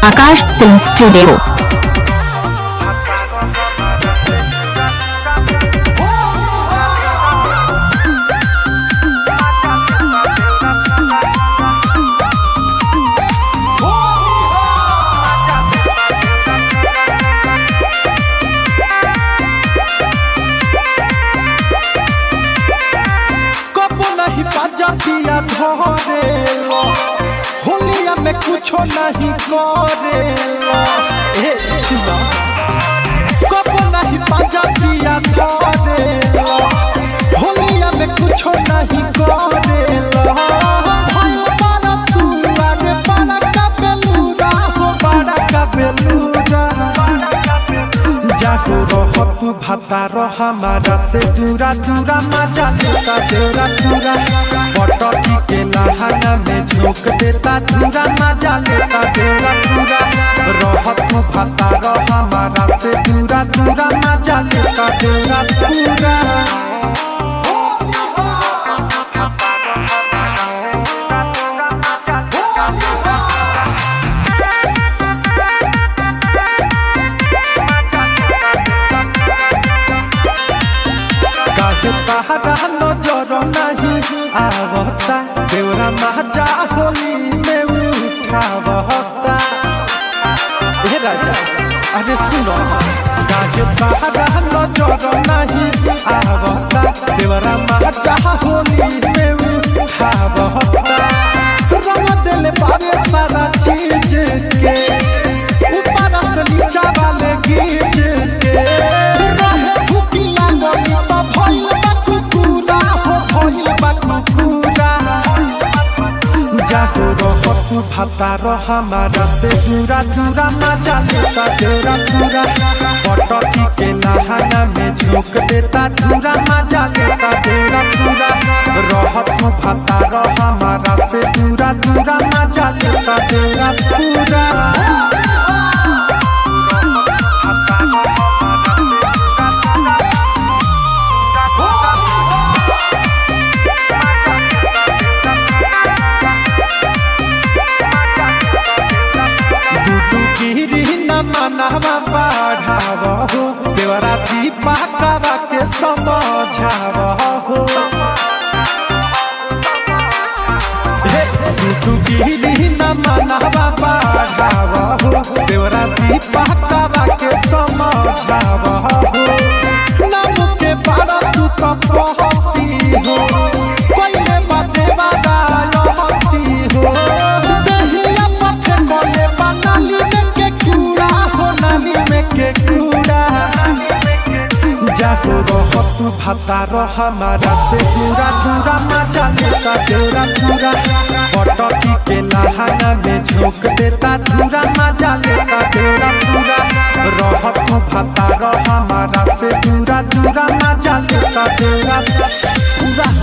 आकाश film studio. धरेलो होलिया में कुछो नहीं करेलो ए सुना कबो नहीं बाजा पिया धरेलो होलिया में कुछो नहीं करेलो भाई बड़ा तू आगे बड़ा का बेलूरा हो बड़ा का बेलूरा जागो रहो तू भाता रह हमारा से दूरा दूरा मजा लेता तेरा दूरा पटकी के लहाना में झोंक देता दूरा मजा लेता तेरा दूरा रह तू भाता रह हमारा से दूरा दूरा मजा लेता तेरा दूरा ताहरा नजर नहीं आवता देवरा मजा होली में उठावता हे राजा अरे सुनो गाके ताहरा नजर नहीं आवता देवरा मजा होली में उठावता रंग दिल बारे सारा चीज के ऊपर से नीचा वाले गीत के रहे भूखी लागल तो भइल जागो रहो तू भाता रह हमारा से दूरा दूरा मजा लेता तेरा दूरा पटकी के लहाना में झोंक देता दूरा मजा लेता तेरा दूरा रह तू भाता रह हमारा से दूरा दूरा मजा लेता तेरा दूरा मनवा बढ़ावहो देवरा दीपा कावा के समझावहो तू गिरी न मनवा बढ़ावहो देवरा दीपा कावा के समझावहो नाम के बारा तू तो कहती हो कोई ने बाते वादा लहती हो दहिया पथे कोले बनाली के कूड़ा जागो रहो तू भाता रह हमारा से दूरा दूरा मजा लेता तेरा दूरा पटकी के लहाना में झोंक देता दूरा मजा लेता तेरा दूरा रहो तू भाता रह हमारा से दूरा दूरा मजा लेता तेरा दूरा।